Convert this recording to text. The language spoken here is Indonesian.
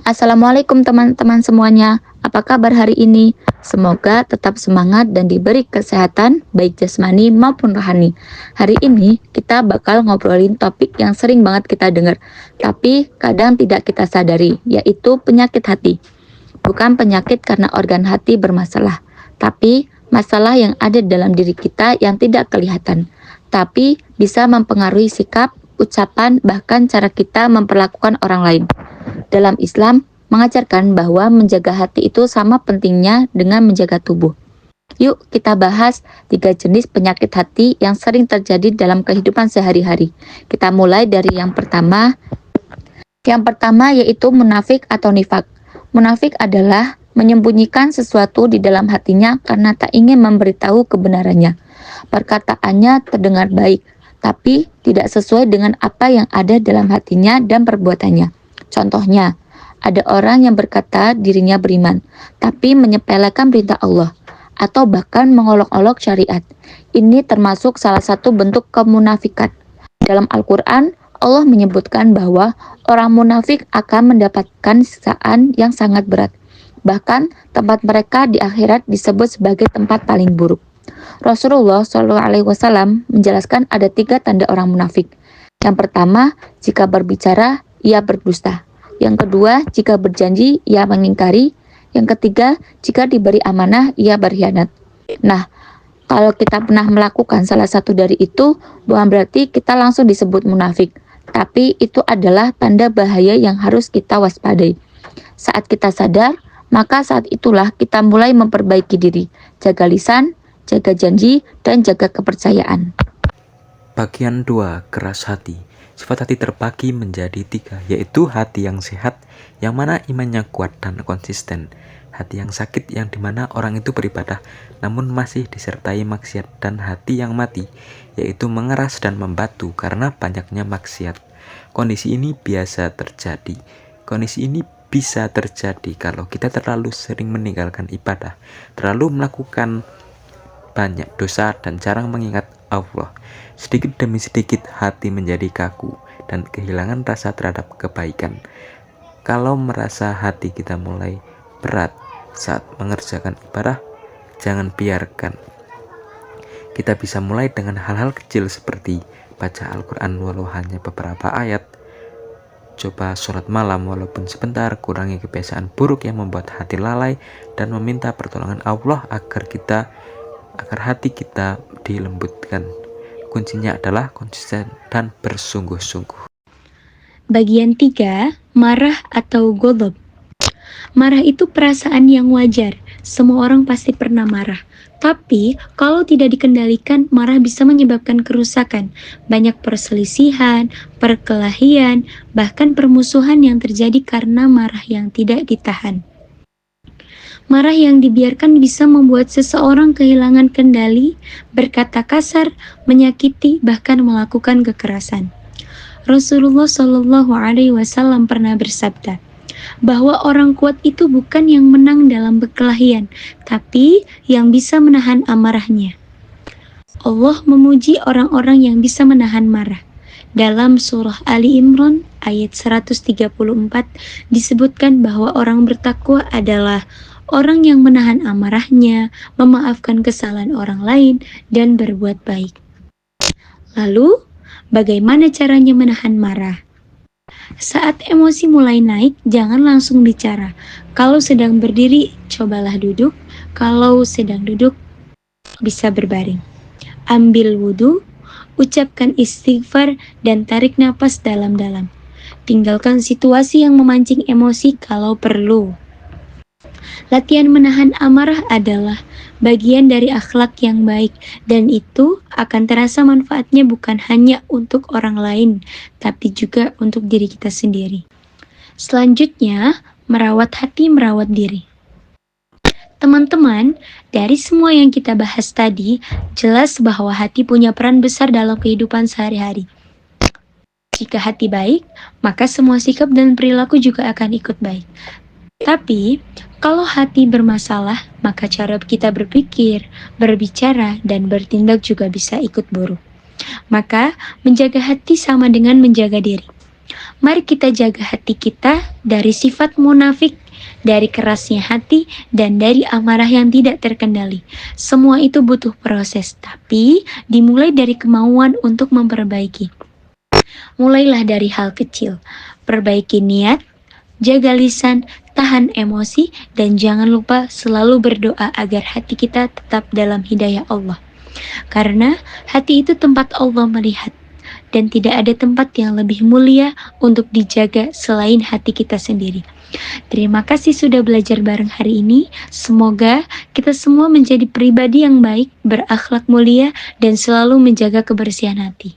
Assalamualaikum teman-teman semuanya. Apa kabar hari ini? Semoga tetap semangat dan diberi kesehatan baik jasmani maupun rohani. Hari ini kita bakal ngobrolin topik yang sering banget kita dengar, tapi kadang tidak kita sadari, yaitu penyakit hati. Bukan penyakit karena organ hati bermasalah, tapi masalah yang ada dalam diri kita yang tidak kelihatan, tapi bisa mempengaruhi sikap, ucapan, bahkan cara kita memperlakukan orang lain. Dalam Islam, mengajarkan bahwa menjaga hati itu sama pentingnya dengan menjaga tubuh. Yuk kita bahas 3 jenis penyakit hati yang sering terjadi dalam kehidupan sehari-hari. Kita mulai dari yang pertama. Yang pertama yaitu munafik atau nifak. Munafik adalah menyembunyikan sesuatu di dalam hatinya karena tak ingin memberitahu kebenarannya. Perkataannya terdengar baik, tapi tidak sesuai dengan apa yang ada dalam hatinya dan perbuatannya. Contohnya, ada orang yang berkata dirinya beriman, tapi menyepelekan perintah Allah, atau bahkan mengolok-olok syariat. Ini termasuk salah satu bentuk kemunafikan. Dalam Al-Quran, Allah menyebutkan bahwa orang munafik akan mendapatkan siksaan yang sangat berat. Bahkan, tempat mereka di akhirat disebut sebagai tempat paling buruk. Rasulullah SAW menjelaskan ada 3 tanda orang munafik. Yang pertama, jika berbicara, ia berdusta. Yang kedua, jika berjanji, ia mengingkari. Yang ketiga, jika diberi amanah, ia berkhianat. Nah, kalau kita pernah melakukan salah satu dari itu, bukan berarti kita langsung disebut munafik. Tapi itu adalah tanda bahaya yang harus kita waspadai. Saat kita sadar, maka saat itulah kita mulai memperbaiki diri. Jaga lisan, jaga janji, dan jaga kepercayaan. Bagian 2, keras hati. Sifat hati terbagi menjadi 3, yaitu hati yang sehat, yang mana imannya kuat dan konsisten. Hati yang sakit, yang dimana orang itu beribadah, namun masih disertai maksiat. Dan hati yang mati, yaitu mengeras dan membatu karena banyaknya maksiat. Kondisi ini biasa terjadi. Kondisi ini bisa terjadi kalau kita terlalu sering meninggalkan ibadah, terlalu melakukan banyak dosa dan jarang mengingat Allah. Sedikit demi sedikit hati menjadi kaku dan kehilangan rasa terhadap kebaikan. Kalau merasa hati kita mulai berat saat mengerjakan ibadah, jangan biarkan. Kita bisa mulai dengan hal-hal kecil seperti baca Al-Quran walau hanya beberapa ayat. Coba sholat malam walaupun sebentar, kurangi kebiasaan buruk yang membuat hati lalai, dan meminta pertolongan Allah agar hati kita dilembutkan. Kuncinya adalah konsisten dan bersungguh-sungguh. Bagian 3, marah atau ghadab. Marah itu perasaan yang wajar. Semua orang pasti pernah marah. Tapi, kalau tidak dikendalikan, marah bisa menyebabkan kerusakan. Banyak perselisihan, perkelahian, bahkan permusuhan yang terjadi karena marah yang tidak ditahan. Marah yang dibiarkan bisa membuat seseorang kehilangan kendali, berkata kasar, menyakiti, bahkan melakukan kekerasan. Rasulullah SAW pernah bersabda bahwa orang kuat itu bukan yang menang dalam perkelahian, tapi yang bisa menahan amarahnya. Allah memuji orang-orang yang bisa menahan marah. Dalam surah Ali Imran ayat 134 disebutkan bahwa orang bertakwa adalah orang yang menahan amarahnya, memaafkan kesalahan orang lain, dan berbuat baik. Lalu, bagaimana caranya menahan marah? Saat emosi mulai naik, jangan langsung bicara. Kalau sedang berdiri, cobalah duduk. Kalau sedang duduk, bisa berbaring. Ambil wudhu, ucapkan istighfar, dan tarik napas dalam-dalam. Tinggalkan situasi yang memancing emosi kalau perlu. Latihan menahan amarah adalah bagian dari akhlak yang baik, dan itu akan terasa manfaatnya bukan hanya untuk orang lain, tapi juga untuk diri kita sendiri. Selanjutnya, merawat hati, merawat diri. Teman-teman, dari semua yang kita bahas tadi, jelas bahwa hati punya peran besar dalam kehidupan sehari-hari. Jika hati baik, maka semua sikap dan perilaku juga akan ikut baik. Tapi, kalau hati bermasalah, maka cara kita berpikir, berbicara, dan bertindak juga bisa ikut buruk. Maka, menjaga hati sama dengan menjaga diri. Mari kita jaga hati kita dari sifat munafik, dari kerasnya hati, dan dari amarah yang tidak terkendali. Semua itu butuh proses, tapi dimulai dari kemauan untuk memperbaiki. Mulailah dari hal kecil, perbaiki niat, jaga lisan, tahan emosi, dan jangan lupa selalu berdoa agar hati kita tetap dalam hidayah Allah. Karena hati itu tempat Allah melihat, dan tidak ada tempat yang lebih mulia untuk dijaga selain hati kita sendiri. Terima kasih sudah belajar bareng hari ini. Semoga kita semua menjadi pribadi yang baik, berakhlak mulia, dan selalu menjaga kebersihan hati.